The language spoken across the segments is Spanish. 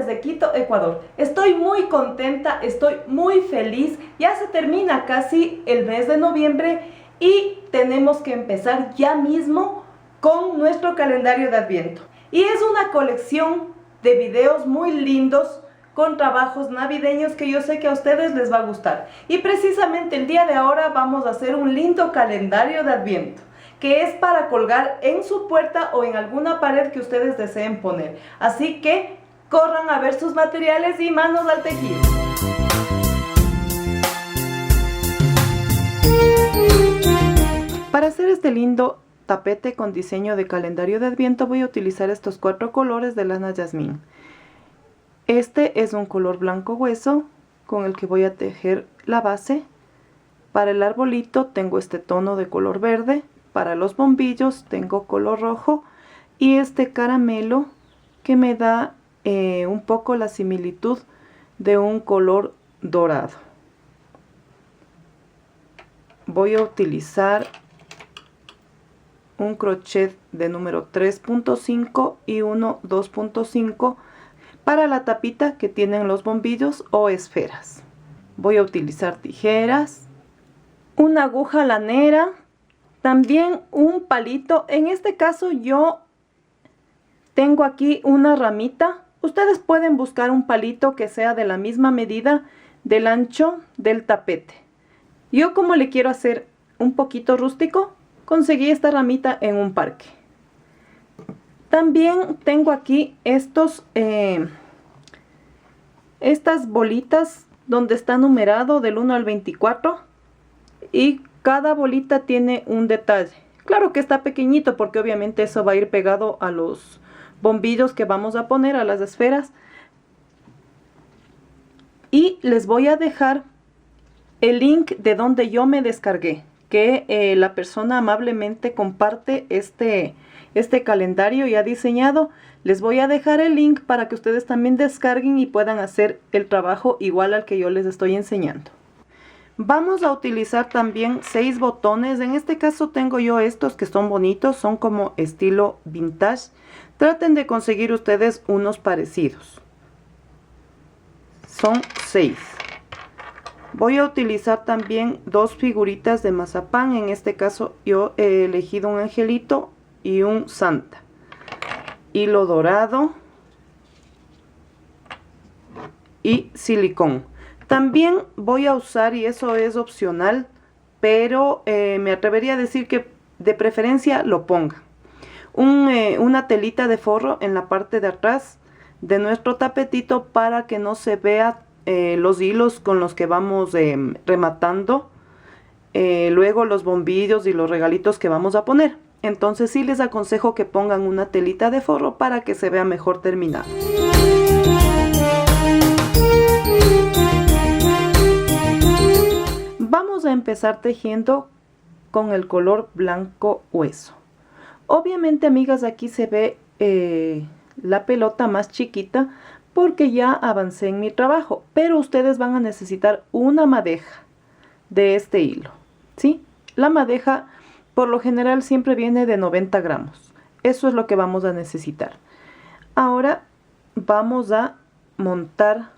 desde Quito, Ecuador. Estoy muy contenta, estoy muy feliz. Ya se termina casi el mes de noviembre y tenemos que empezar ya mismo con nuestro calendario de Adviento. Y es una colección de videos muy lindos con trabajos navideños que yo sé que a ustedes les va a gustar. Y precisamente el día de ahora vamos a hacer un lindo calendario de Adviento, que es para colgar en su puerta o en alguna pared que ustedes deseen poner. Así que corran a ver sus materiales y manos al tejido. Para hacer este lindo tapete con diseño de calendario de Adviento voy a utilizar estos 4 colores de lana jazmín. Este es un color blanco hueso con el que voy a tejer la base. Para el arbolito tengo este tono de color verde. Para los bombillos tengo color rojo y este caramelo que me da un poco la similitud de un color dorado. Voy a utilizar un crochet de número 3.5 y uno 2.5 para la tapita que tienen los bombillos o esferas. Voy a utilizar tijeras, una aguja lanera, también un palito. En este caso yo tengo aquí una ramita. Ustedes pueden buscar un palito que sea de la misma medida del ancho del tapete. Yo, como le quiero hacer un poquito rústico, conseguí esta ramita en un parque. También tengo aquí estas bolitas donde está numerado del 1 al 24 y cada bolita tiene un detalle. Claro que está pequeñito porque obviamente eso va a ir pegado a los bombillos que vamos a poner, a las esferas. Y les voy a dejar el link de donde yo me descargué, que la persona amablemente comparte este calendario ya diseñado. Les voy a dejar el link para que ustedes también descarguen y puedan hacer el trabajo igual al que yo les estoy enseñando. Vamos a utilizar también 6 botones. En este caso tengo yo estos que son bonitos, son como estilo vintage. Traten de conseguir ustedes unos parecidos. Son 6. Voy a utilizar también 2 figuritas de mazapán. En este caso yo he elegido un angelito y un santa. Hilo dorado y silicón. También voy a usar, y eso es opcional, pero me atrevería a decir que de preferencia lo pongan, una telita de forro en la parte de atrás de nuestro tapetito para que no se vea los hilos con los que vamos rematando luego los bombillos y los regalitos que vamos a poner. Entonces sí les aconsejo que pongan una telita de forro para que se vea mejor terminado. Vamos a empezar tejiendo con el color blanco hueso. Obviamente, amigas, aquí se ve la pelota más chiquita porque ya avancé en mi trabajo, pero ustedes van a necesitar una madeja de este hilo, ¿sí? La madeja por lo general siempre viene de 90 gramos. Eso es lo que vamos a necesitar. Ahora vamos a montar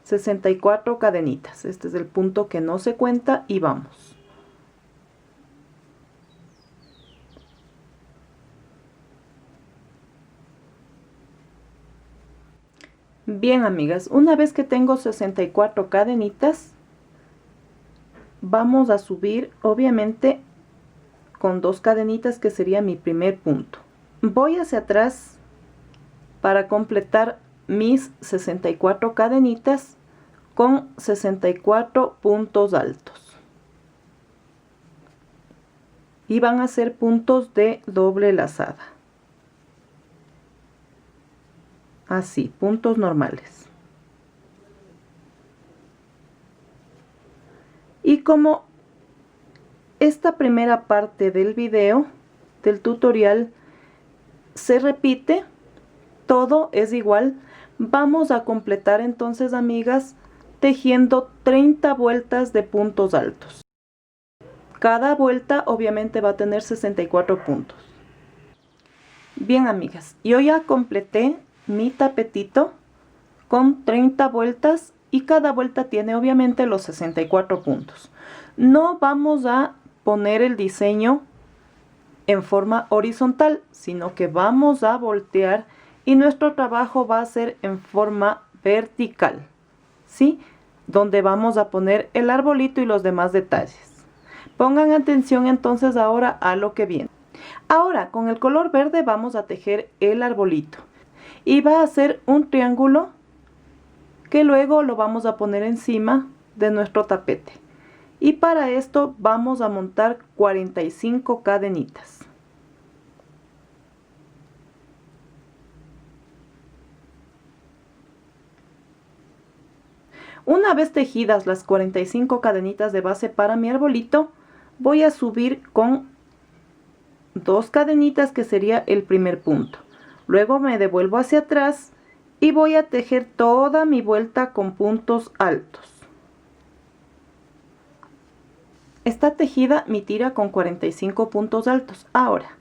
64 cadenitas. Este es el punto que no se cuenta y vamos. Bien, amigas, una vez que tengo 64 cadenitas, vamos a subir obviamente con 2 cadenitas, que sería mi primer punto. Voy hacia atrás para completar mis 64 cadenitas con 64 puntos altos. Y van a ser puntos de doble lazada. Así, puntos normales. Y como esta primera parte del video, del tutorial, se repite, todo es igual, vamos a completar entonces, amigas, tejiendo 30 vueltas de puntos altos. Cada vuelta obviamente va a tener 64 puntos. Bien, amigas, yo ya completé mi tapetito con 30 vueltas y cada vuelta tiene obviamente los 64 puntos. No vamos a poner el diseño en forma horizontal, sino que vamos a voltear y nuestro trabajo va a ser en forma vertical, ¿sí? Donde vamos a poner el arbolito y los demás detalles. Pongan atención entonces ahora a lo que viene. Ahora con el color verde vamos a tejer el arbolito y va a ser un triángulo que luego lo vamos a poner encima de nuestro tapete. Y para esto vamos a montar 45 cadenitas. Una vez tejidas las 45 cadenitas de base para mi arbolito, voy a subir con 2 cadenitas que sería el primer punto. Luego me devuelvo hacia atrás y voy a tejer toda mi vuelta con puntos altos. Está tejida mi tira con 45 puntos altos. Ahora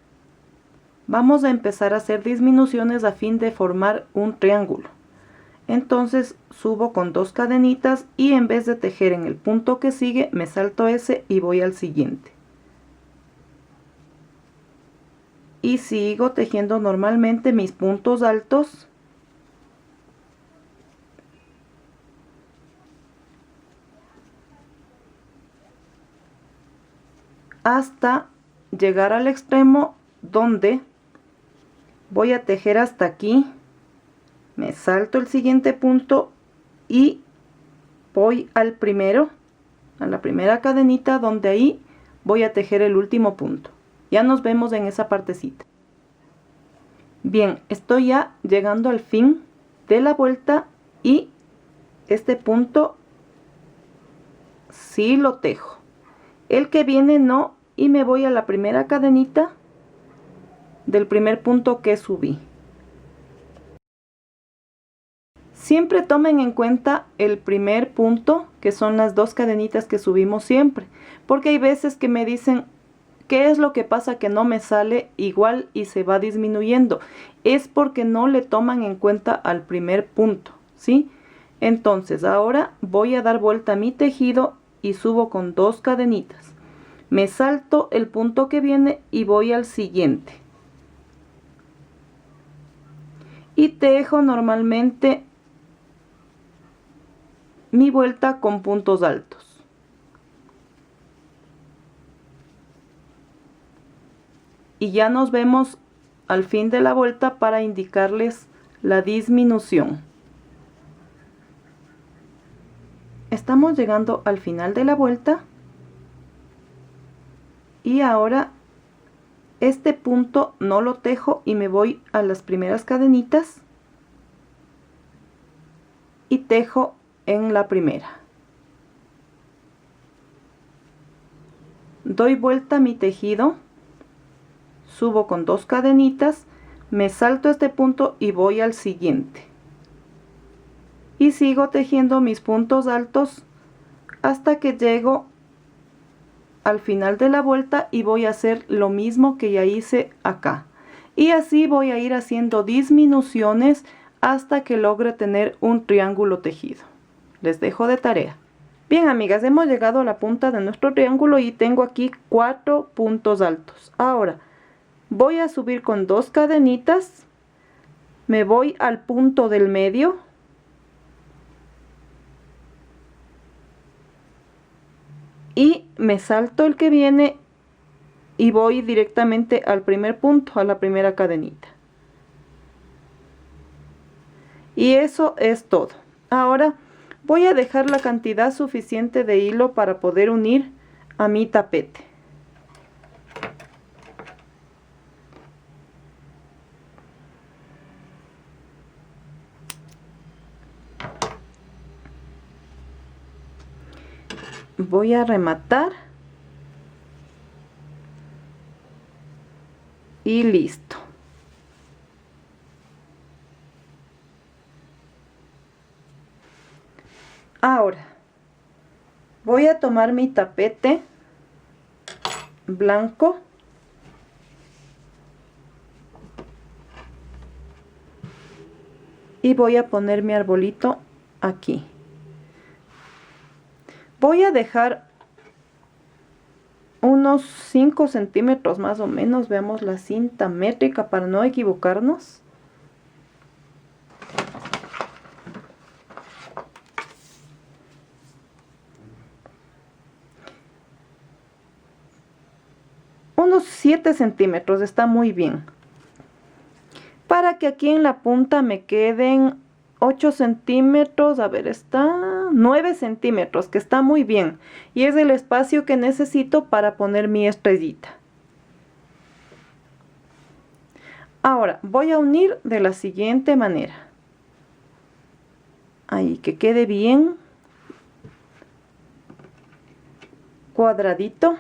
vamos a empezar a hacer disminuciones a fin de formar un triángulo. Entonces subo con 2 cadenitas y en vez de tejer en el punto que sigue me salto ese y voy al siguiente. Y sigo tejiendo normalmente mis puntos altos hasta llegar al extremo donde voy a tejer hasta aquí, me salto el siguiente punto y voy al primero, a la primera cadenita, donde ahí voy a tejer el último punto. Ya nos vemos en esa partecita. Bien, estoy ya llegando al fin de la vuelta y este punto sí lo tejo. El que viene no, y me voy a la primera cadenita del primer punto que subí. Siempre tomen en cuenta el primer punto, que son las 2 cadenitas que subimos siempre, porque hay veces que me dicen ¿qué es lo que pasa que no me sale igual y se va disminuyendo? Es porque no le toman en cuenta al primer punto, ¿sí? Entonces ahora voy a dar vuelta a mi tejido y subo con 2 cadenitas. Me salto el punto que viene y voy al siguiente. Y tejo normalmente mi vuelta con puntos altos. Y ya nos vemos al fin de la vuelta para indicarles la disminución. Estamos llegando al final de la vuelta y ahora este punto no lo tejo y me voy a las primeras cadenitas y tejo en la primera. Doy vuelta a mi tejido, subo con 2 cadenitas, me salto este punto y voy al siguiente. Y sigo tejiendo mis puntos altos hasta que llego al final de la vuelta y voy a hacer lo mismo que ya hice acá. Y así voy a ir haciendo disminuciones hasta que logre tener un triángulo tejido. Les dejo de tarea. Bien, amigas, hemos llegado a la punta de nuestro triángulo y tengo aquí 4 puntos altos. Ahora voy a subir con 2 cadenitas, me voy al punto del medio y me salto el que viene y voy directamente al primer punto, a la primera cadenita. Y eso es todo. Ahora voy a dejar la cantidad suficiente de hilo para poder unir a mi tapete. Voy a rematar y listo. Ahora voy a tomar mi tapete blanco y voy a poner mi arbolito aquí. Voy a dejar unos 5 centímetros más o menos, veamos la cinta métrica para no equivocarnos. Unos 7 centímetros, está muy bien. Para que aquí en la punta me queden 8 centímetros, a ver, está 9 centímetros, que está muy bien. Y es el espacio que necesito para poner mi estrellita. Ahora, voy a unir de la siguiente manera. Ahí, que quede bien cuadradito.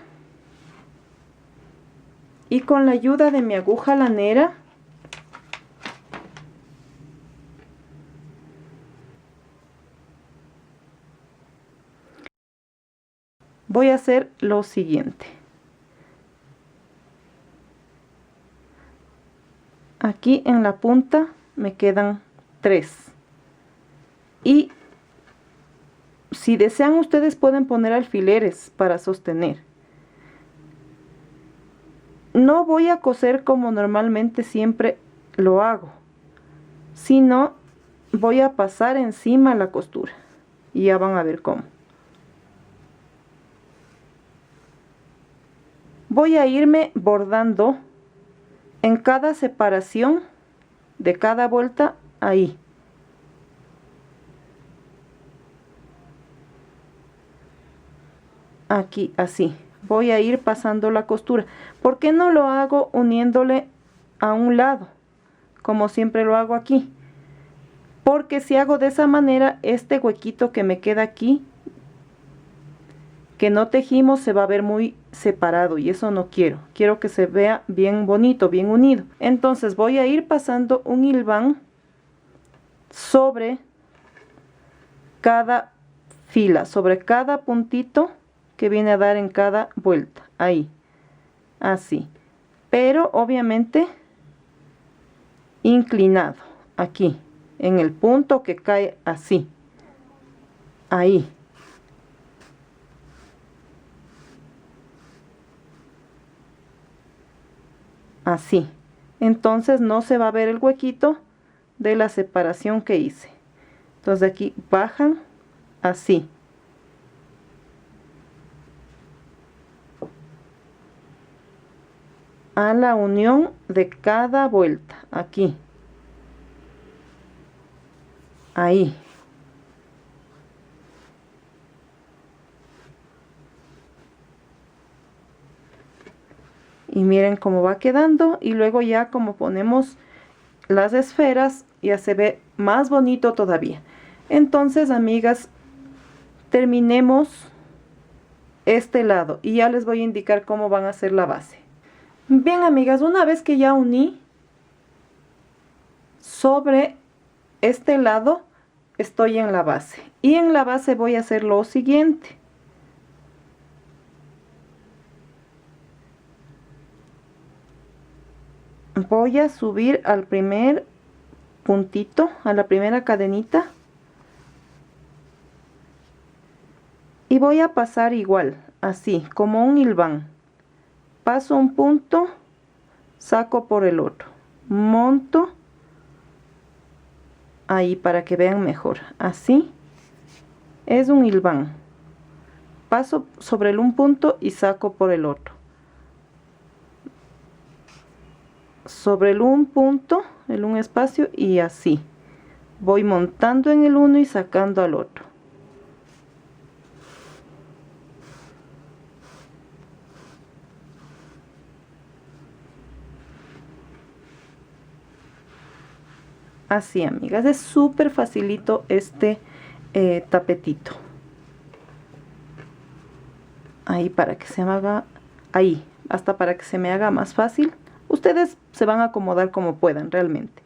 Y con la ayuda de mi aguja lanera, voy a hacer lo siguiente. Aquí en la punta me quedan 3. Y si desean ustedes pueden poner alfileres para sostener. No voy a coser como normalmente siempre lo hago, sino voy a pasar encima la costura. Y ya van a ver cómo. Voy a irme bordando en cada separación de cada vuelta ahí. Aquí, así. Voy a ir pasando la costura. ¿Por qué no lo hago uniéndole a un lado? Como siempre lo hago aquí. Porque si hago de esa manera, este huequito que me queda aquí, que no tejimos, se va a ver muy separado y eso no quiero. Quiero que se vea bien bonito, bien unido. Entonces voy a ir pasando un hilván sobre cada fila, sobre cada puntito que viene a dar en cada vuelta. Ahí, así. Pero obviamente inclinado, aquí, en el punto que cae así. Ahí. Así. Entonces no se va a ver el huequito de la separación que hice. Entonces de aquí bajan así. A la unión de cada vuelta, aquí. Ahí. Y miren cómo va quedando, y luego ya como ponemos las esferas, ya se ve más bonito todavía. Entonces, amigas, terminemos este lado y ya les voy a indicar cómo van a hacer la base. Bien, amigas, una vez que ya uní, sobre este lado estoy en la base, y en la base voy a hacer lo siguiente. Voy a subir al primer puntito, a la primera cadenita, y voy a pasar igual, así como un hilván. Paso un punto, saco por el otro, monto ahí para que vean mejor. Así es un hilván. Paso sobre un punto y saco por el otro. Sobre el un punto, el un espacio, y así voy montando en el uno y sacando al otro. Así, amigas, es súper facilito este tapetito. Ahí para que se me haga, ahí, hasta para que se me haga más fácil. Ustedes se van a acomodar como puedan realmente,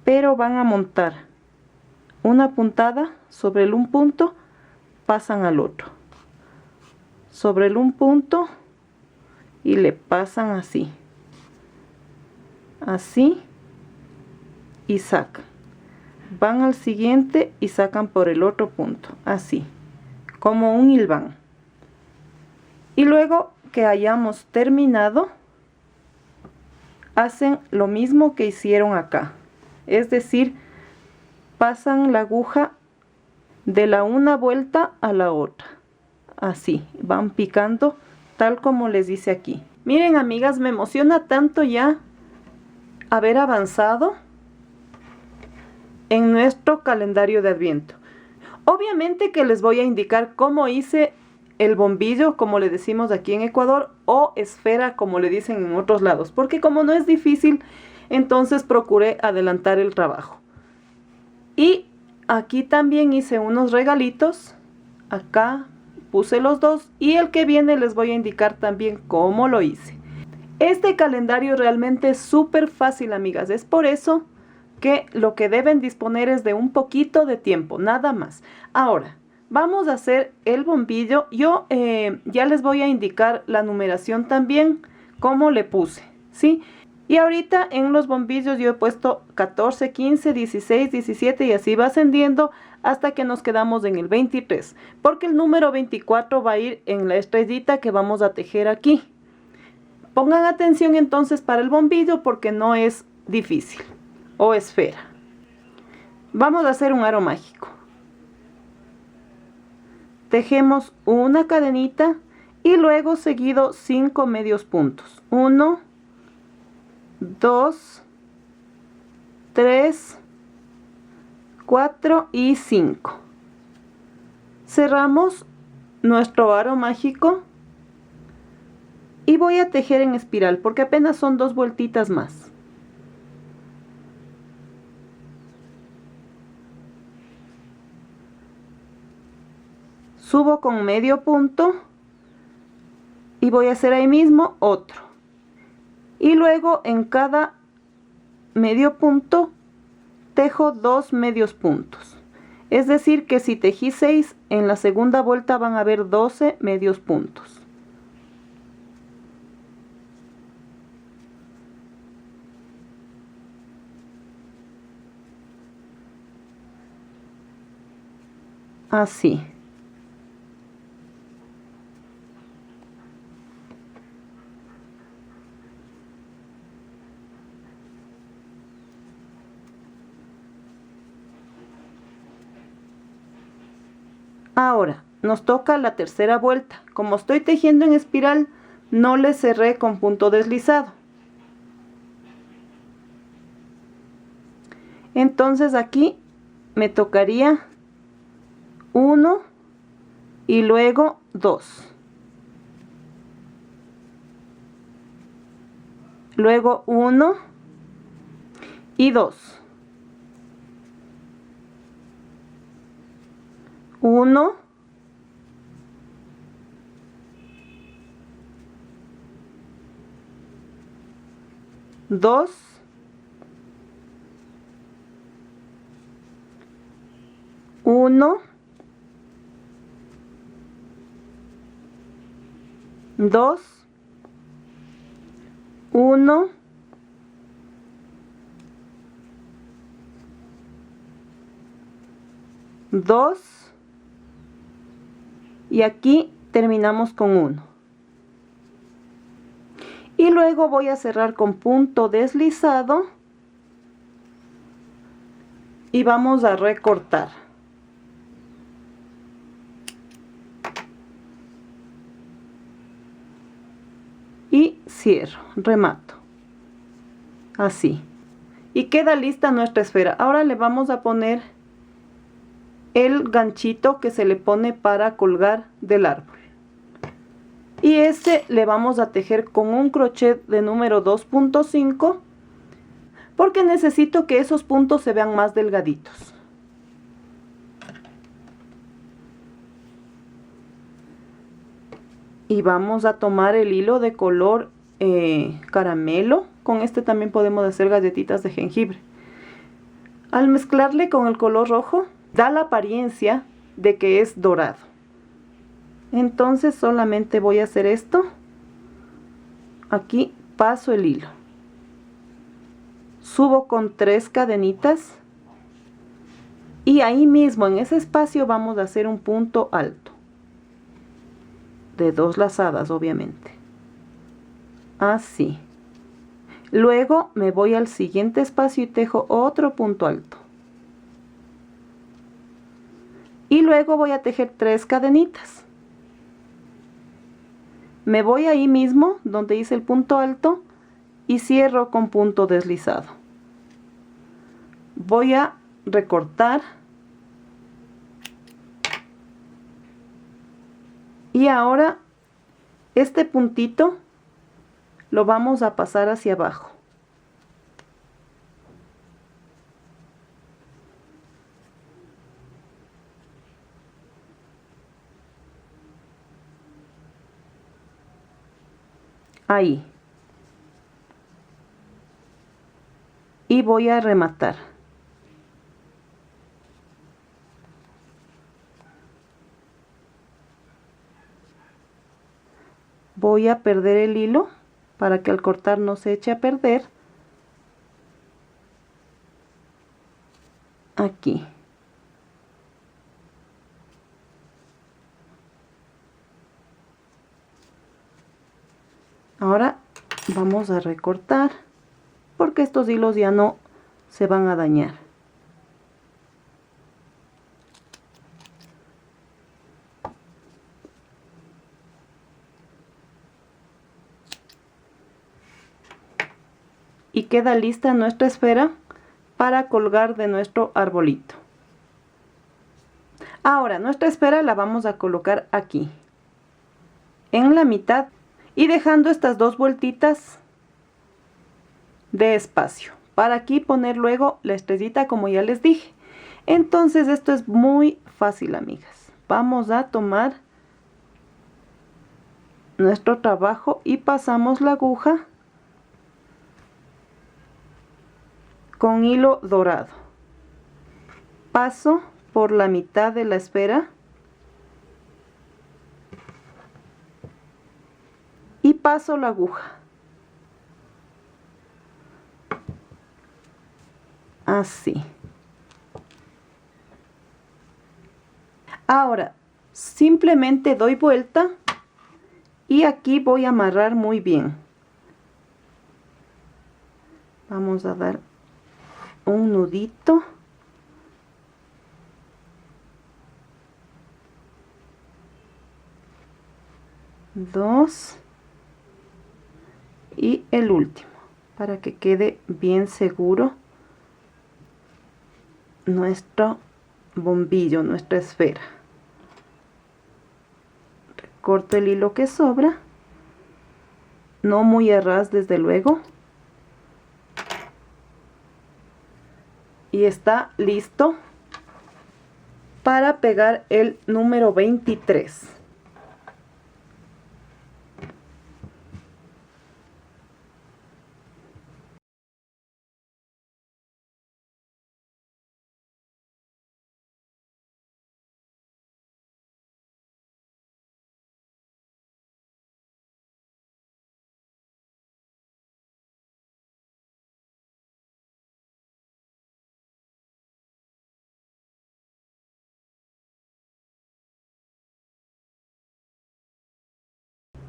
pero van a montar una puntada sobre el un punto, pasan al otro, sobre el un punto y le pasan así, así, y sacan. van al siguiente y sacan por el otro punto, así, como un hilván. Y luego que hayamos terminado, hacen lo mismo que hicieron acá, es decir, pasan la aguja de la una vuelta a la otra, así, van picando tal como les dice aquí. Miren, amigas, me emociona tanto ya haber avanzado en nuestro calendario de Adviento. Obviamente que les voy a indicar cómo hice el bombillo, como le decimos aquí en Ecuador, o esfera, como le dicen en otros lados, porque como no es difícil, entonces procuré adelantar el trabajo. Y aquí también hice unos regalitos, acá puse los dos, y el que viene les voy a indicar también cómo lo hice. Este calendario realmente es súper fácil, amigas, es por eso que lo que deben disponer es de un poquito de tiempo, nada más. Ahora, vamos a hacer el bombillo. Yo ya les voy a indicar la numeración también, cómo le puse, ¿sí? Y ahorita en los bombillos yo he puesto 14, 15, 16, 17 y así va ascendiendo hasta que nos quedamos en el 23. Porque el número 24 va a ir en la estrellita que vamos a tejer aquí. Pongan atención entonces para el bombillo porque no es difícil. O esfera. Vamos a hacer un aro mágico. Tejemos una cadenita y luego seguido 5 medios puntos. 1, 2, 3, 4 y 5. Cerramos nuestro aro mágico y voy a tejer en espiral porque apenas son 2 vueltitas más. Subo con medio punto y voy a hacer ahí mismo otro. Y luego en cada medio punto tejo 2 medios puntos. Es decir que si tejí 6, en la segunda vuelta van a haber 12 medios puntos. Así. Ahora, nos toca la tercera vuelta. Como estoy tejiendo en espiral, no le cerré con punto deslizado. Entonces aquí me tocaría 1 y luego 2. Luego 1 y 2. 1, 2, 1, 2, 1, 2 y aquí terminamos con 1. Y luego voy a cerrar con punto deslizado y vamos a recortar. Y cierro, remato. Así. Y queda lista nuestra esfera. Ahora le vamos a poner el ganchito que se le pone para colgar del árbol. Y este le vamos a tejer con un crochet de número 2.5 porque necesito que esos puntos se vean más delgaditos. Y vamos a tomar el hilo de color caramelo. Con este también podemos hacer galletitas de jengibre. Al mezclarle con el color rojo, da la apariencia de que es dorado. Entonces solamente voy a hacer esto. Aquí paso el hilo. Subo con 3 cadenitas. Y ahí mismo en ese espacio vamos a hacer un punto alto de 2 lazadas, obviamente, así. Luego me voy al siguiente espacio y tejo otro punto alto, y luego voy a tejer 3 cadenitas. Me voy ahí mismo donde hice el punto alto y cierro con punto deslizado. Voy a recortar y ahora este puntito lo vamos a pasar hacia abajo. Ahí. Y voy a rematar. Voy a perder el hilo para que al cortar no se eche a perder. Aquí. Ahora vamos a recortar porque estos hilos ya no se van a dañar. Y queda lista nuestra esfera para colgar de nuestro arbolito. Ahora nuestra esfera la vamos a colocar aquí, en la mitad, y dejando estas 2 vueltitas de espacio para aquí poner luego la estrellita, como ya les dije. Entonces esto es muy fácil, amigas. Vamos a tomar nuestro trabajo y pasamos la aguja con hilo dorado. Paso por la mitad de la esfera y paso la aguja. Así. Ahora simplemente doy vuelta y aquí voy a amarrar muy bien. Vamos a dar un nudito. Dos. Y el último, para que quede bien seguro nuestro bombillo, nuestra esfera. Recorto el hilo que sobra, no muy a ras desde luego, y está listo para pegar el número 23.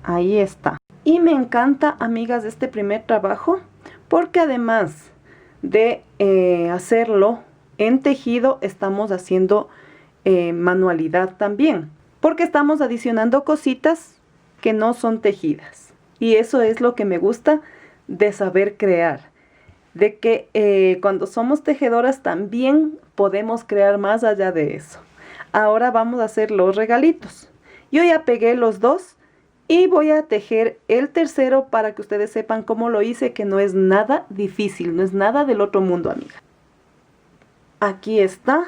Ahí está. Y me encanta, amigas, este primer trabajo, porque además de hacerlo en tejido, estamos haciendo manualidad también, porque estamos adicionando cositas que no son tejidas. Y eso es lo que me gusta de saber crear, de que cuando somos tejedoras también podemos crear más allá de eso. Ahora vamos a hacer los regalitos. Yo ya pegué los 2 y voy a tejer el tercero para que ustedes sepan cómo lo hice, que no es nada difícil, no es nada del otro mundo, amiga. Aquí está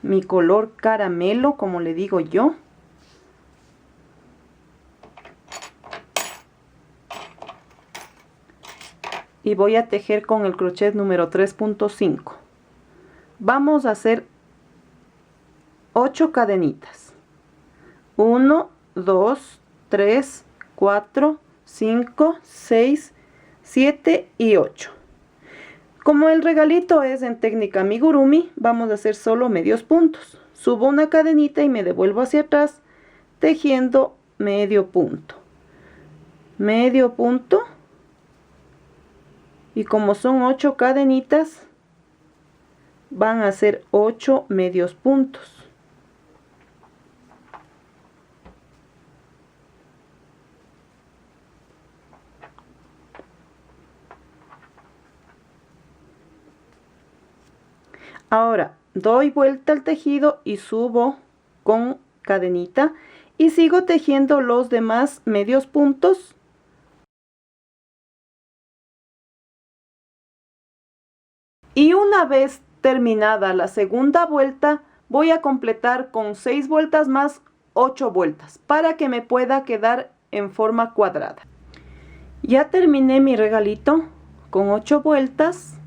mi color caramelo, como le digo yo. Y voy a tejer con el crochet número 3.5. Vamos a hacer 8 cadenitas. 1, 2, 3, 4, 5, 6, 7 y 8. Como el regalito es en técnica amigurumi, vamos a hacer solo medios puntos. Subo una cadenita y me devuelvo hacia atrás tejiendo medio punto. Medio punto. Y como son 8 cadenitas, van a ser 8 medios puntos. Ahora doy vuelta al tejido y subo con cadenita y sigo tejiendo los demás medios puntos. Y una vez terminada la segunda vuelta, voy a completar con 6 vueltas más 8 vueltas para que me pueda quedar en forma cuadrada. Ya terminé mi regalito con 8 vueltas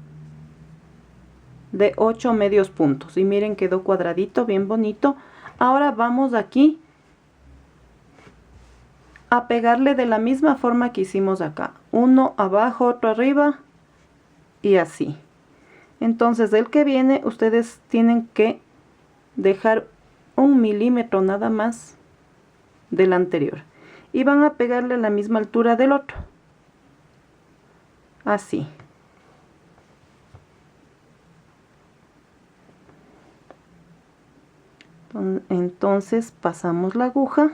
de 8 medios puntos y miren, quedó cuadradito, bien bonito. Ahora vamos aquí a pegarle de la misma forma que hicimos acá, uno abajo, otro arriba y así. Entonces el que viene ustedes tienen que dejar 1 milímetro nada más del anterior y van a pegarle a la misma altura del otro, así. Entonces pasamos la aguja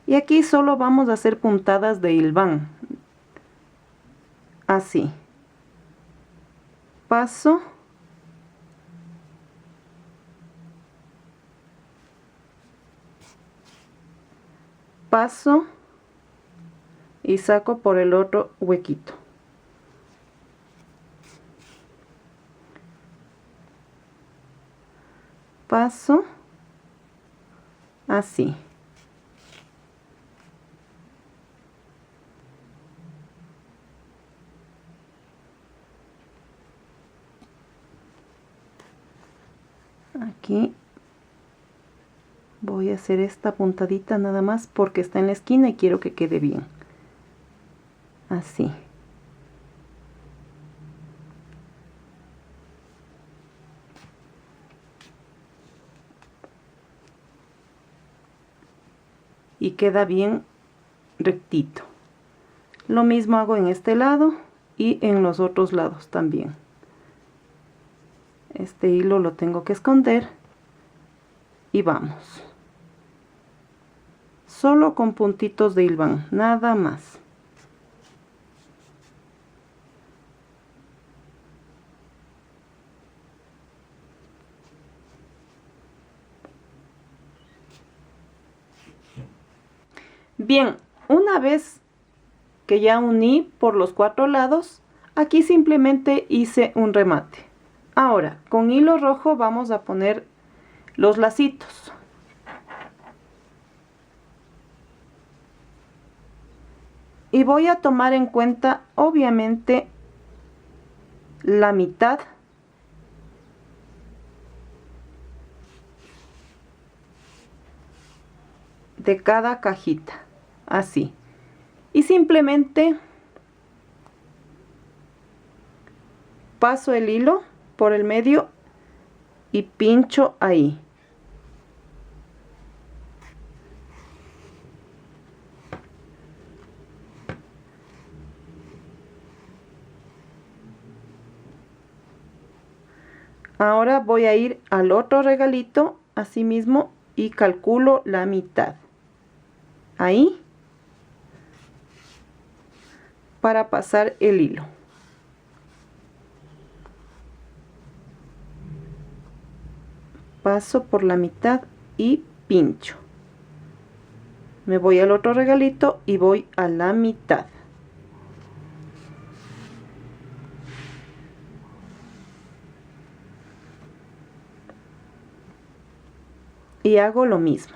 y aquí solo vamos a hacer puntadas de hilván, así. Paso, paso y saco por el otro huequito. Paso, así. Aquí voy a hacer esta puntadita nada más porque está en la esquina y quiero que quede bien. Así. Y queda bien rectito. Lo mismo hago en este lado y en los otros lados también. Este hilo lo tengo que esconder y vamos. Solo con puntitos de hilván, nada más. Bien, una vez que ya uní por los 4 lados, aquí simplemente hice un remate. Ahora, con hilo rojo vamos a poner los lacitos. Y voy a tomar en cuenta, obviamente, la mitad de cada cajita, así. Y simplemente paso el hilo por el medio y pincho ahí. Ahora voy a ir al otro regalito, así mismo, y calculo la mitad. Ahí. Para pasar el hilo. Paso por la mitad y pincho. Me voy al otro regalito y voy a la mitad. Y hago lo mismo.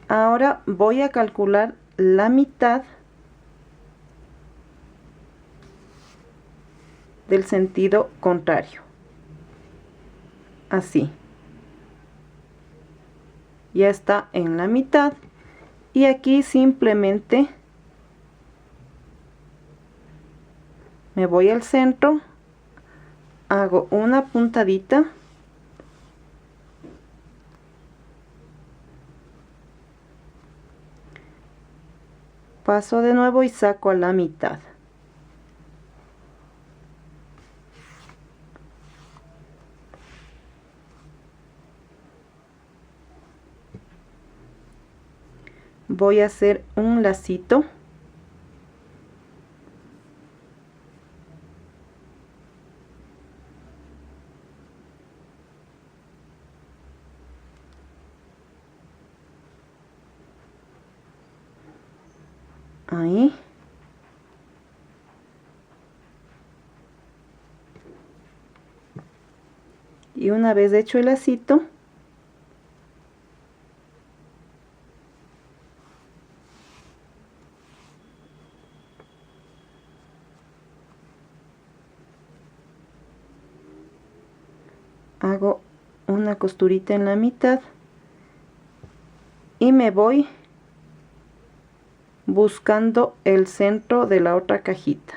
Ahora voy a calcular la mitad del sentido contrario. Así. Ya está en la mitad. Y aquí simplemente me voy al centro, hago una puntadita, paso de nuevo y saco a la mitad. Voy a hacer un lacito. Ahí. Y una vez hecho el lacito, hago una costurita en la mitad y me voy buscando el centro de la otra cajita.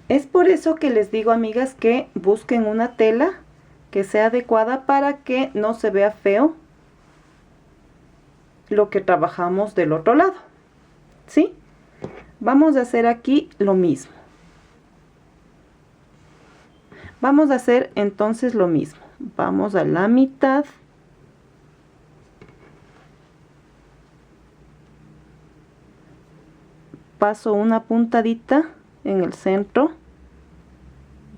Es por eso que les digo, amigas, que busquen una tela que sea adecuada para que no se vea feo lo que trabajamos del otro lado. ¿Sí? Vamos a hacer aquí lo mismo. Vamos a hacer entonces lo mismo. Vamos a la mitad. Paso una puntadita en el centro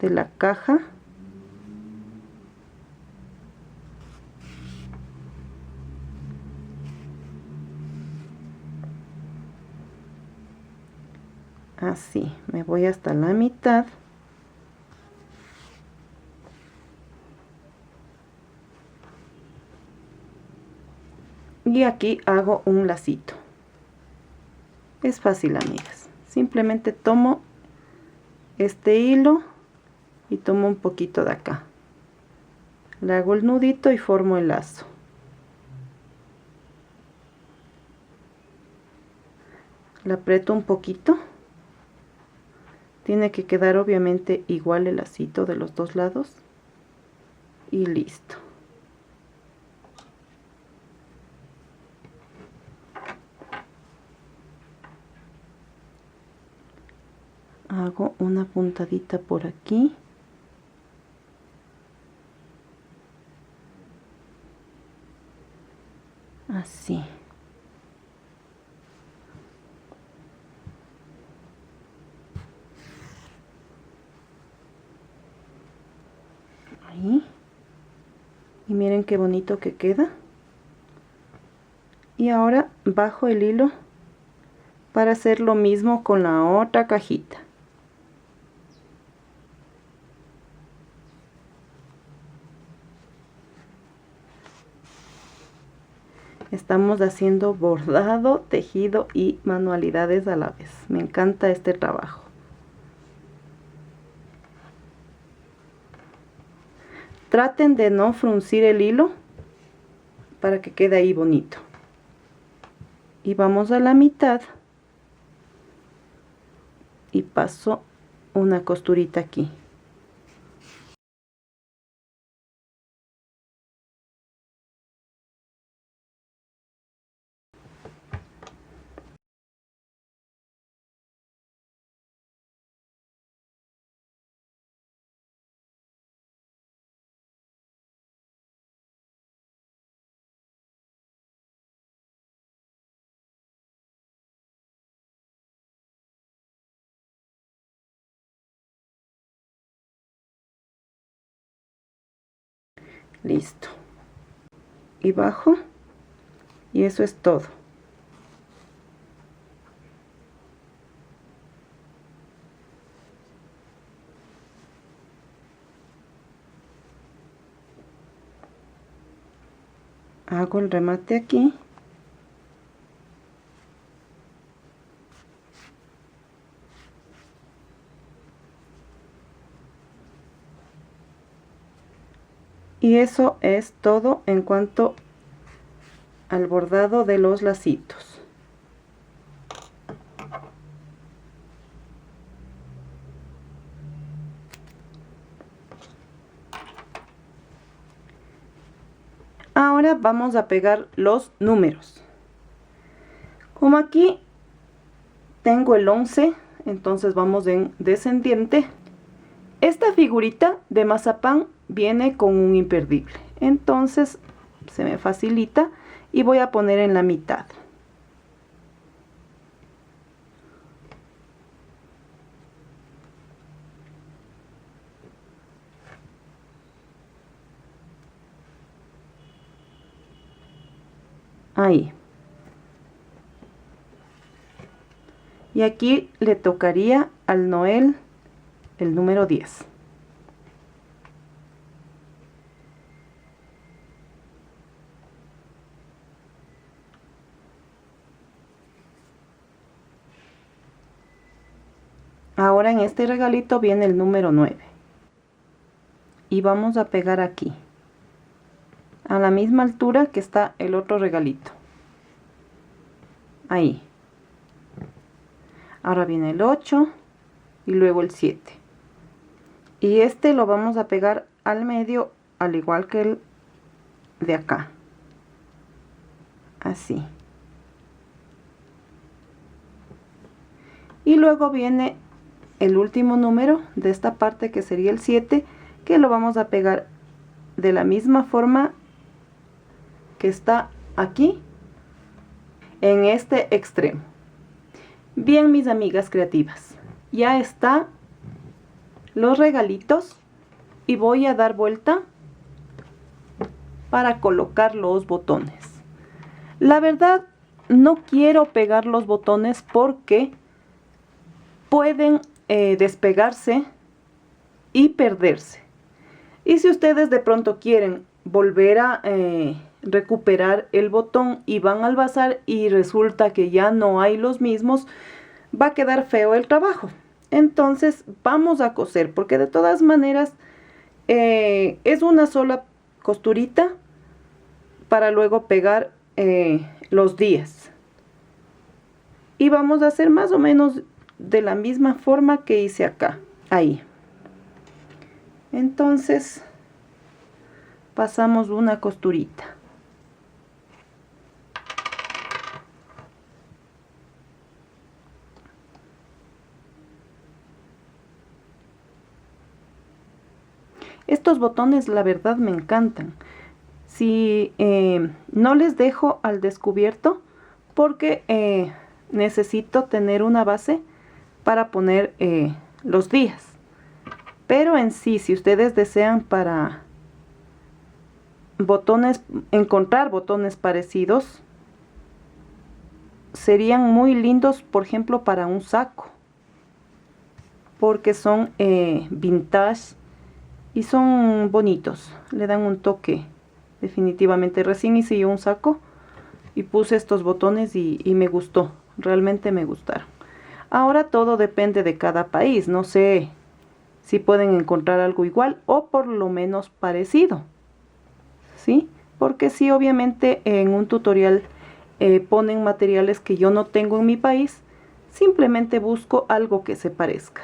de la caja. Así, me voy hasta la mitad. Y aquí hago un lacito. Es fácil, amigas. Simplemente tomo este hilo y tomo un poquito de acá. Le hago el nudito y formo el lazo. Le aprieto un poquito. Tiene que quedar obviamente igual el lacito de los dos lados. Y listo. Hago una puntadita por aquí. Así. Ahí. Y miren qué bonito que queda. Y ahora bajo el hilo para hacer lo mismo con la otra cajita. Estamos haciendo bordado, tejido y manualidades a la vez. Me encanta este trabajo. Traten de no fruncir el hilo para que quede ahí bonito. Y vamos a la mitad y paso una costurita aquí. Listo. Y bajo. Y eso es todo. hago el remate aquí. Y eso es todo en cuanto al bordado de los lacitos. Ahora vamos a pegar los números. Como aquí tengo el 11, entonces vamos en descendiente. Esta figurita de mazapán viene con un imperdible, entonces se me facilita y voy a poner en la mitad. Ahí. Y aquí le tocaría al Noel el número 10. Ahora en este regalito viene el número 9. Y vamos a pegar aquí, a la misma altura que está el otro regalito. Ahí. Ahora viene el 8 y luego el 7. Y este lo vamos a pegar al medio, al igual que el de acá. Así. Y luego viene el último número de esta parte, que sería el 7, que lo vamos a pegar de la misma forma que está aquí, en este extremo. Bien, mis amigas creativas, ya está los regalitos y voy a dar vuelta para colocar los botones. La verdad, no quiero pegar los botones porque pueden despegarse y perderse. Y si ustedes de pronto quieren volver a recuperar el botón y van al bazar y resulta que ya no hay los mismos, va a quedar feo el trabajo. Entonces vamos a coser, porque de todas maneras es una sola costurita para luego pegar los días. Y vamos a hacer más o menos de la misma forma que hice acá. Ahí. Entonces pasamos una costurita. Estos botones la verdad me encantan. Si no les dejo al descubierto porque necesito tener una base para poner los días. Pero en sí, si ustedes desean para botones, encontrar botones parecidos, serían muy lindos, por ejemplo, para un saco, porque son vintage y son bonitos, le dan un toque. Definitivamente recién hice yo un saco y puse estos botones y me gustó, realmente me gustaron. Ahora todo depende de cada país, no sé si pueden encontrar algo igual o por lo menos parecido, ¿sí? Porque sí, obviamente en un tutorial ponen materiales que yo no tengo en mi país, simplemente busco algo que se parezca.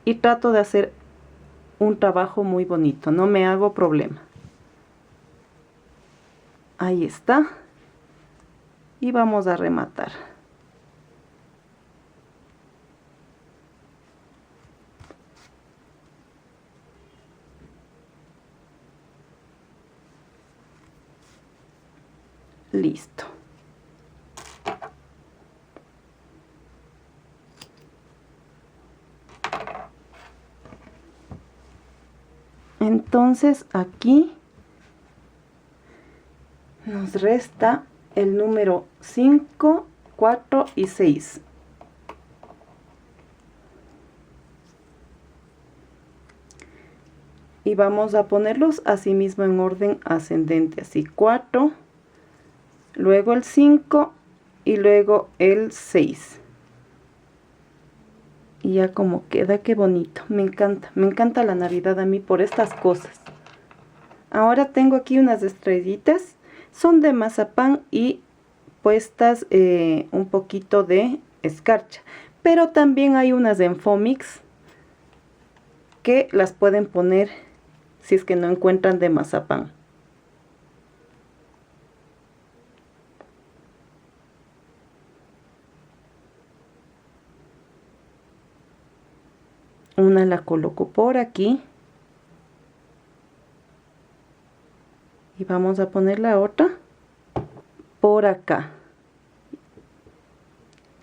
Y trato de hacer un trabajo muy bonito, no me hago problema. Ahí está. Y vamos a rematar. Listo. Entonces aquí nos resta el número 5, 4 y 6. y vamos a ponerlos así mismo en orden ascendente, así 4, luego el 5 y luego el 6. Y ya como queda, qué bonito, me encanta la Navidad a mí por estas cosas. Ahora tengo aquí unas estrellitas, son de mazapán y puestas un poquito de escarcha, pero también hay unas de Enfomix que las pueden poner si es que no encuentran de mazapán. Una la coloco por aquí y vamos a poner la otra por acá.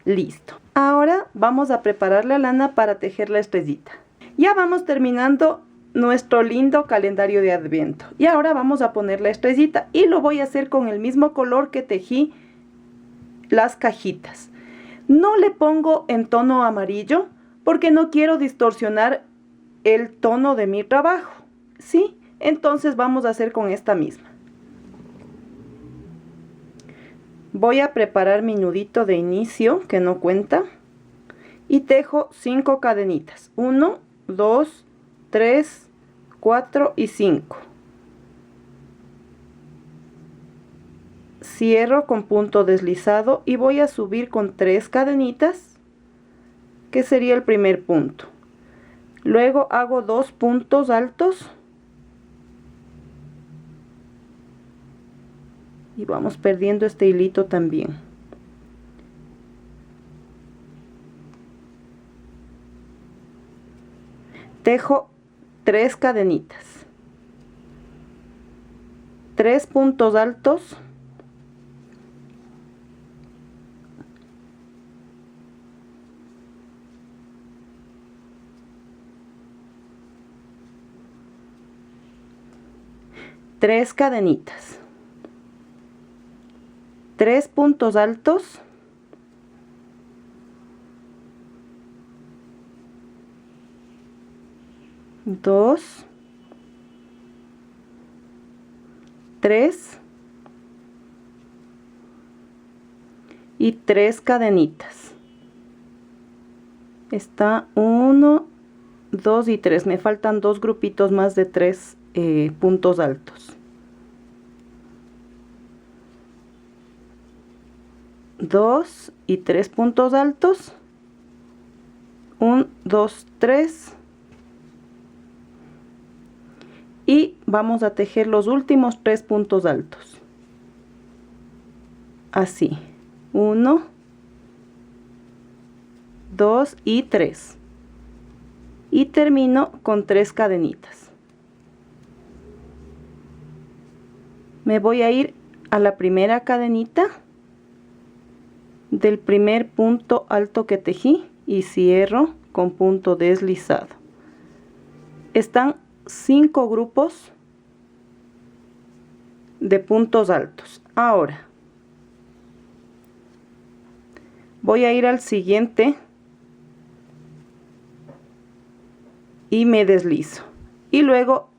Listo. Ahora vamos a preparar la lana para tejer la estrellita. Ya vamos terminando nuestro lindo calendario de Adviento. Y ahora vamos a poner la estrellita y lo voy a hacer con el mismo color que tejí las cajitas. No le pongo en tono amarillo porque no quiero distorsionar el tono de mi trabajo, ¿sí? Entonces vamos a hacer con esta misma. Voy a preparar mi nudito de inicio que no cuenta y tejo 5 cadenitas. 1, 2, 3, 4 y 5. Cierro con punto deslizado y voy a subir con 3 cadenitas, que sería el primer punto. Luego hago 2 puntos altos y vamos perdiendo este hilito también. Tejo 3 cadenitas, 3 puntos altos, tres cadenitas, 3 puntos altos, dos, 3 y 3 cadenitas. Está 1, 2 y 3. Me faltan 2 grupitos más de 3 puntos altos. 2 y 3 puntos altos. 1, 2, 3. Y vamos a tejer los últimos 3 puntos altos. Así. 1, 2 y 3. Y termino con 3 cadenitas. Me voy a ir a la primera cadenita del primer punto alto que tejí y cierro con punto deslizado. Están 5 grupos de puntos altos. Ahora voy a ir al siguiente y me deslizo y luego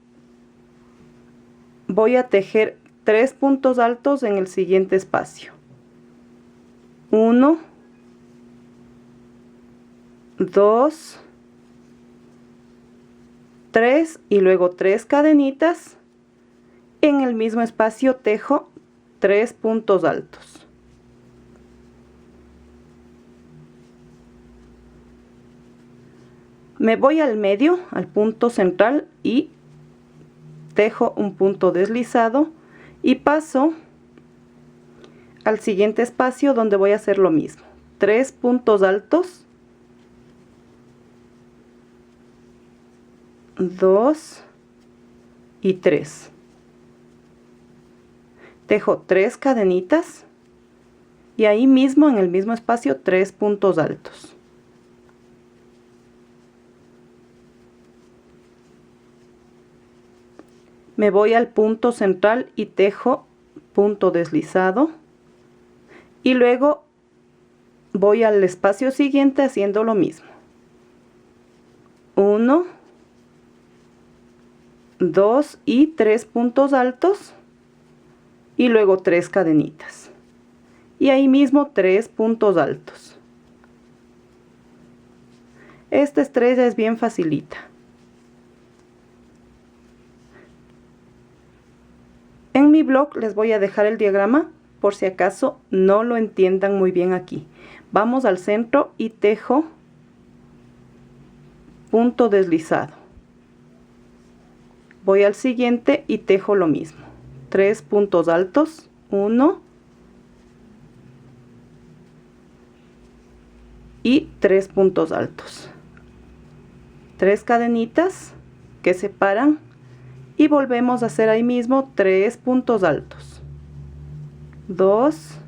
voy a tejer 3 puntos altos en el siguiente espacio. 1, 2, 3 y luego 3 cadenitas. En el mismo espacio tejo 3 puntos altos. Me voy al medio, al punto central y tejo un punto deslizado y paso al siguiente espacio donde voy a hacer lo mismo. 3 puntos altos, 2 y 3. Tejo 3 cadenitas y ahí mismo en el mismo espacio 3 puntos altos. Me voy al punto central y tejo punto deslizado y luego voy al espacio siguiente haciendo lo mismo. 1, 2 y 3 puntos altos y luego 3 cadenitas y ahí mismo 3 puntos altos. Esta estrella es bien facilita. En mi blog les voy a dejar el diagrama por si acaso no lo entiendan muy bien aquí. Vamos al centro y tejo punto deslizado. Voy al siguiente y tejo lo mismo. 3 puntos altos, 1 y 3 puntos altos. 3 cadenitas que separan y volvemos a hacer ahí mismo 3 puntos altos. 2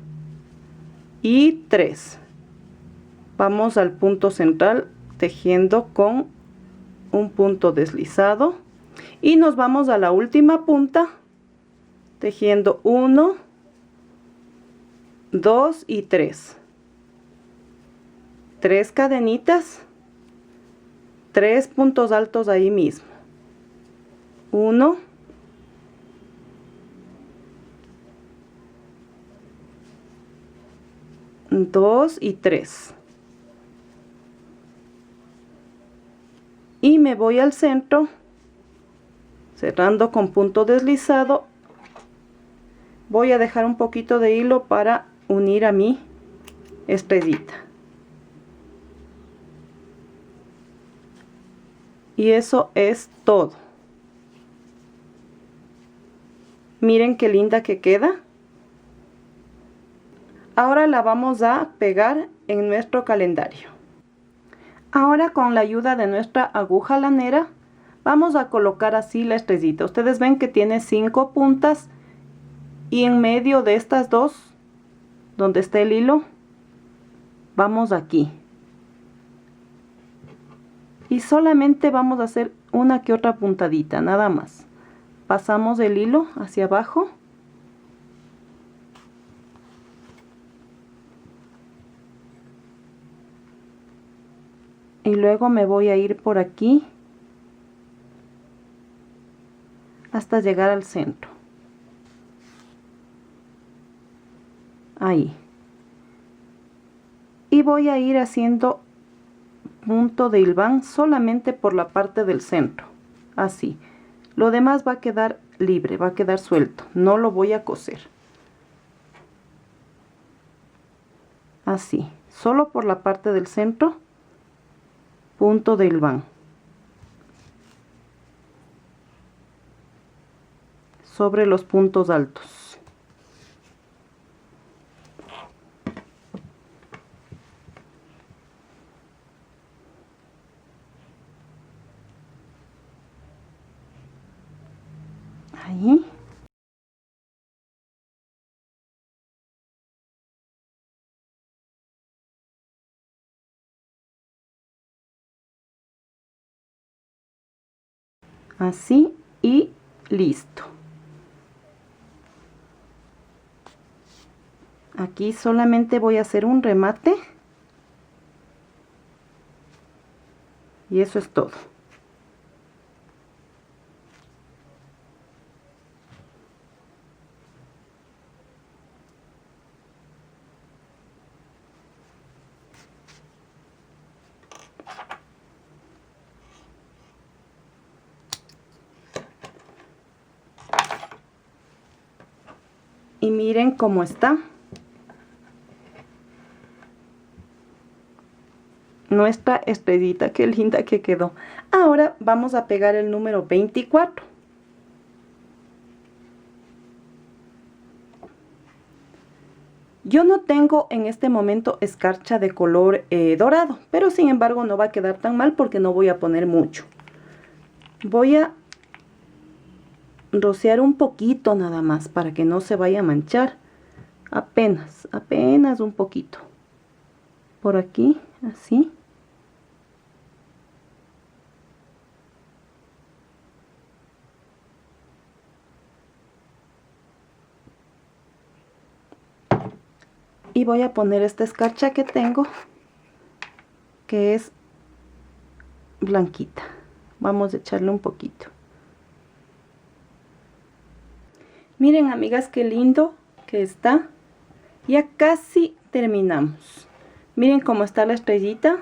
y 3. Vamos al punto central tejiendo con un punto deslizado y nos vamos a la última punta tejiendo 1, 2 y 3. 3 cadenitas, 3 puntos altos ahí mismo. 1, 2 y 3. Y me voy al centro cerrando con punto deslizado. Voy a dejar un poquito de hilo para unir a mi estrellita. Y eso es todo. Miren qué linda que queda. Ahora la vamos a pegar en nuestro calendario. Ahora con la ayuda de nuestra aguja lanera vamos a colocar así la estrellita. Ustedes ven que tiene 5 puntas y en medio de estas dos, donde está el hilo, vamos aquí. Y solamente vamos a hacer una que otra puntadita, nada más. Pasamos el hilo hacia abajo. Y luego me voy a ir por aquí hasta llegar al centro. Ahí. Y voy a ir haciendo punto de hilván solamente por la parte del centro. Así. Lo demás va a quedar libre, va a quedar suelto. No lo voy a coser. Así. Solo por la parte del centro. Punto de hilván sobre los puntos altos. Ahí. Así y listo. Aquí solamente voy a hacer un remate y eso es todo. Y miren cómo está nuestra estrellita, qué linda que quedó. Ahora vamos a pegar el número 24. Yo no tengo en este momento escarcha de color dorado, pero sin embargo no va a quedar tan mal porque no voy a poner mucho. Voy a rociar un poquito nada más para que no se vaya a manchar. Apenas un poquito. Por aquí, así. Y voy a poner esta escarcha que tengo, que es blanquita. Vamos a echarle un poquito. Miren, amigas, qué lindo que está. Ya casi terminamos. Miren cómo está la estrellita.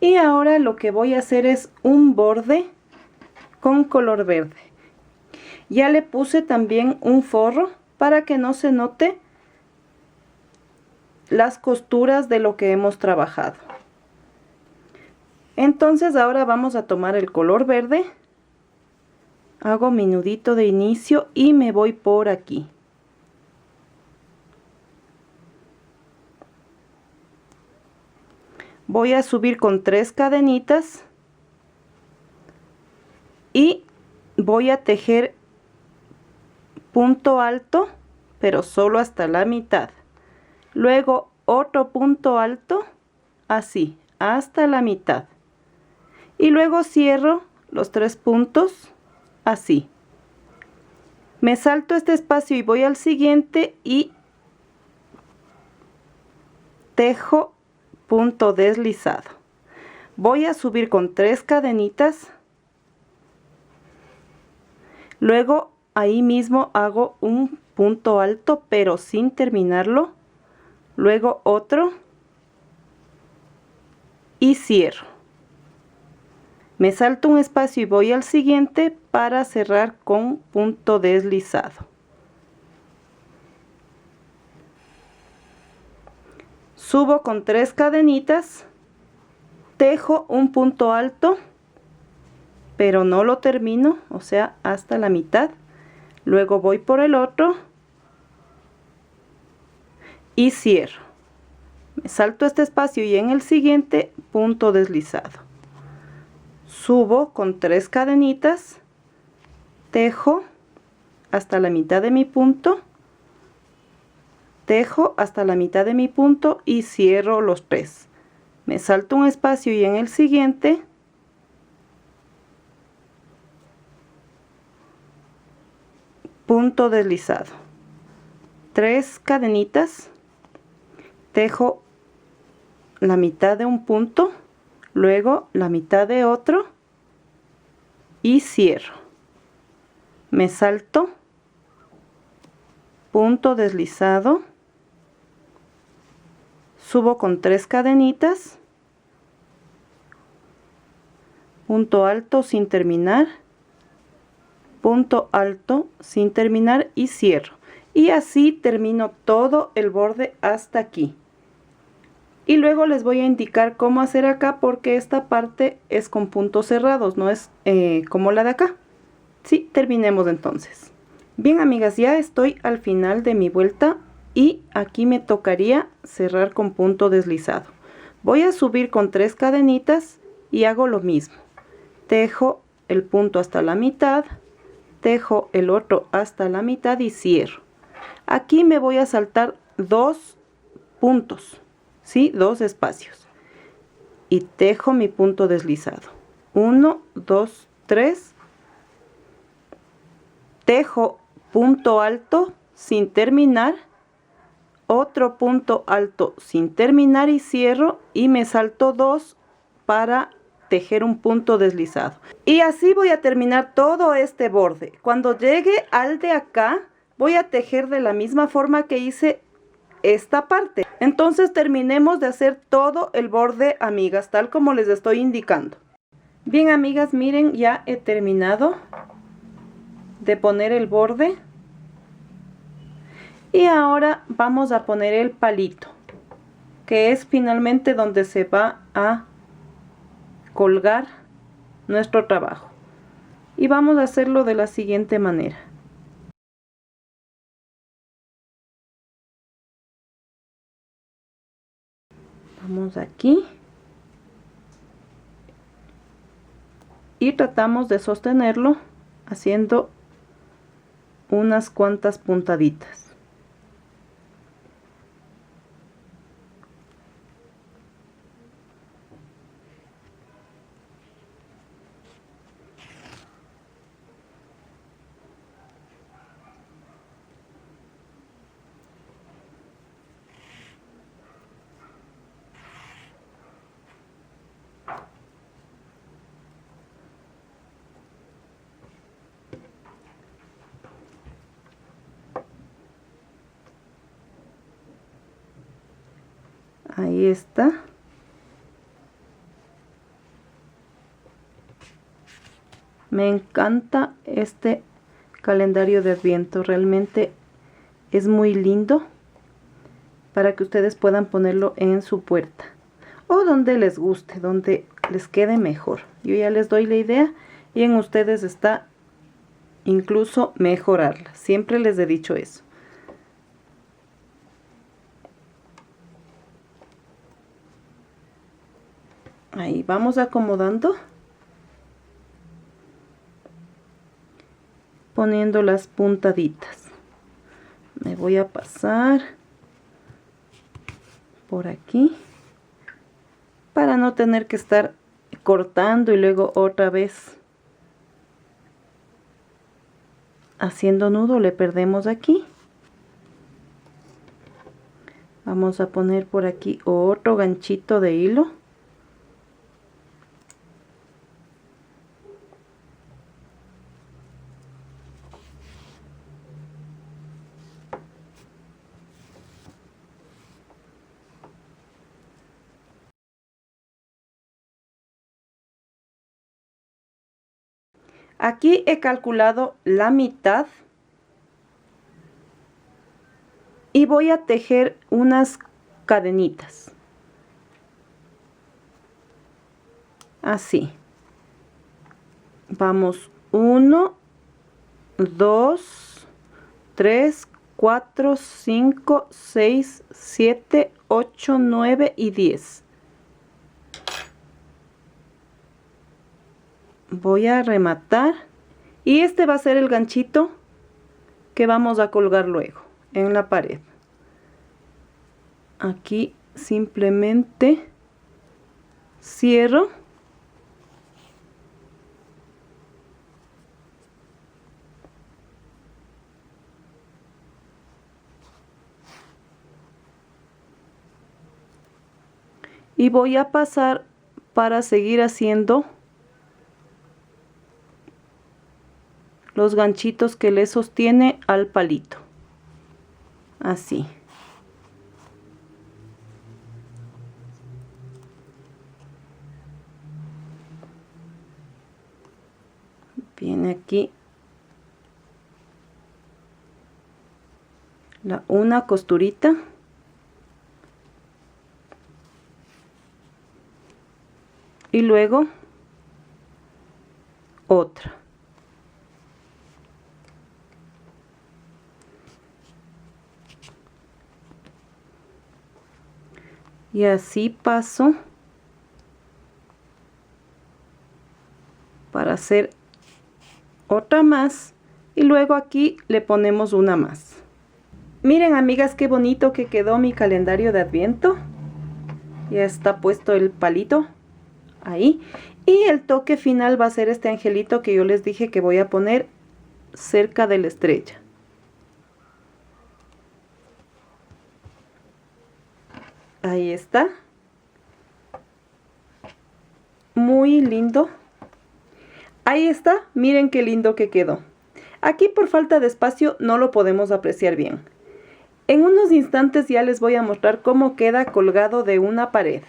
Y ahora lo que voy a hacer es un borde con color verde. Ya le puse también un forro para que no se note las costuras de lo que hemos trabajado. Entonces ahora vamos a tomar el color verde. Hago mi nudito de inicio y me voy por aquí. Voy a subir con 3 cadenitas y voy a tejer punto alto, pero solo hasta la mitad. Luego otro punto alto, así, hasta la mitad. Y luego cierro los 3 puntos, así. Me salto este espacio y voy al siguiente y tejo punto deslizado. Voy a subir con 3 cadenitas. Luego ahí mismo hago un punto alto, pero sin terminarlo. Luego otro y cierro. Me salto un espacio y voy al siguiente para cerrar con punto deslizado. Subo con 3 cadenitas, tejo un punto alto, pero no lo termino, o sea, hasta la mitad. Luego voy por el otro y cierro. Me salto este espacio y en el siguiente punto deslizado. Subo con 3 cadenitas, tejo hasta la mitad de mi punto, tejo hasta la mitad de mi punto y cierro los 3. Me salto un espacio y en el siguiente punto deslizado. 3 cadenitas, tejo la mitad de un punto, luego la mitad de otro y cierro. Me salto, punto deslizado, subo con 3 cadenitas, punto alto sin terminar, punto alto sin terminar y cierro. Y así termino todo el borde hasta aquí. Y luego les voy a indicar cómo hacer acá, porque esta parte es con puntos cerrados, no es como la de acá. Sí, terminemos entonces. Bien, amigas, ya estoy al final de mi vuelta y aquí me tocaría cerrar con punto deslizado. Voy a subir con 3 cadenitas y hago lo mismo. Tejo el punto hasta la mitad, tejo el otro hasta la mitad y cierro. Aquí me voy a saltar 2 puntos, ¿sí? 2 espacios. Y tejo mi punto deslizado. 1, 2, 3. Tejo punto alto sin terminar, otro punto alto sin terminar y cierro y me salto 2 para tejer un punto deslizado. Y así voy a terminar todo este borde. Cuando llegue al de acá, voy a tejer de la misma forma que hice esta parte. Entonces terminemos de hacer todo el borde, amigas, tal como les estoy indicando. Bien, amigas, miren, ya he terminado de poner el borde. Y ahora vamos a poner el palito, que es finalmente donde se va a colgar nuestro trabajo. Y vamos a hacerlo de la siguiente manera. Vamos aquí y tratamos de sostenerlo haciendo unas cuantas puntaditas. Ahí está. Me encanta este calendario de Adviento. Realmente es muy lindo para que ustedes puedan ponerlo en su puerta o donde les guste, donde les quede mejor. Yo ya les doy la idea y en ustedes está incluso mejorarla. Siempre les he dicho eso. Ahí vamos acomodando, poniendo las puntaditas. Me voy a pasar por aquí para no tener que estar cortando y luego otra vez haciendo nudo. Le perdemos aquí. Vamos a poner por aquí otro ganchito de hilo. Aquí he calculado la mitad y voy a tejer unas cadenitas. Así. Vamos 1, 2, 3, 4, 5, 6, 7, 8, 9 y 10. Voy a rematar y este va a ser el ganchito que vamos a colgar luego en la pared. Aquí simplemente cierro y voy a pasar para seguir haciendo los ganchitos que le sostiene al palito. Así. Viene aquí una costurita. Y luego otra. Y así paso para hacer otra más y luego aquí le ponemos una más. Miren, amigas, qué bonito que quedó mi calendario de Adviento. Ya está puesto el palito ahí y el toque final va a ser este angelito que yo les dije que voy a poner cerca de la estrella. Ahí está. Muy lindo. Ahí está. Miren qué lindo que quedó. Aquí por falta de espacio no lo podemos apreciar bien. En unos instantes ya les voy a mostrar cómo queda colgado de una pared.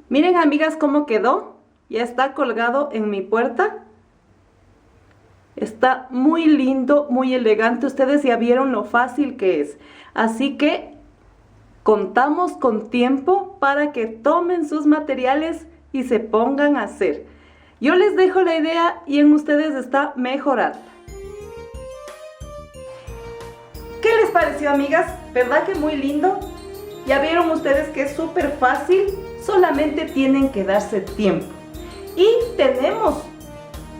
Miren, amigas, cómo quedó. Ya está colgado en mi puerta. Está muy lindo, muy elegante. Ustedes ya vieron lo fácil que es. Así que contamos con tiempo para que tomen sus materiales y se pongan a hacer. Yo les dejo la idea y en ustedes está mejorar. ¿Qué les pareció, amigas? ¿Verdad que muy lindo? Ya vieron ustedes que es súper fácil, solamente tienen que darse tiempo. Y tenemos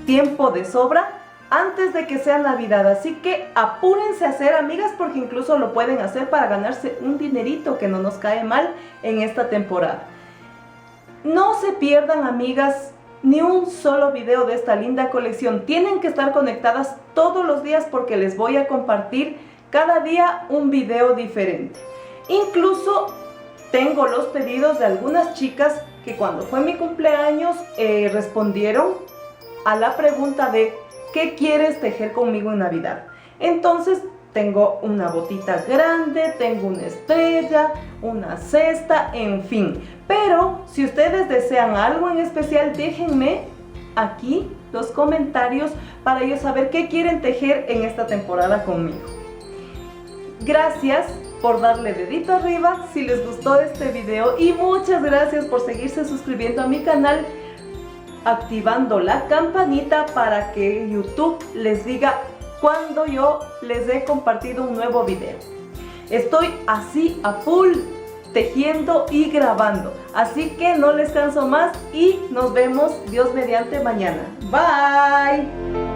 tiempo de sobra antes de que sea Navidad, así que apúrense a hacer, amigas, porque incluso lo pueden hacer para ganarse un dinerito que no nos cae mal en esta temporada. No se pierdan, amigas, ni un solo video de esta linda colección. Tienen que estar conectadas todos los días porque les voy a compartir cada día un video diferente. Incluso tengo los pedidos de algunas chicas que cuando fue mi cumpleaños respondieron a la pregunta de ¿qué quieres tejer conmigo en Navidad? Entonces tengo una botita grande, tengo una estrella, una cesta, en fin. Pero si ustedes desean algo en especial, déjenme aquí los comentarios para yo saber qué quieren tejer en esta temporada conmigo. Gracias por darle dedito arriba si les gustó este video y muchas gracias por seguirse suscribiendo a mi canal, activando la campanita para que YouTube les diga cuando yo les he compartido un nuevo video. Estoy así a full tejiendo y grabando, así que no les canso más y nos vemos Dios mediante mañana. Bye.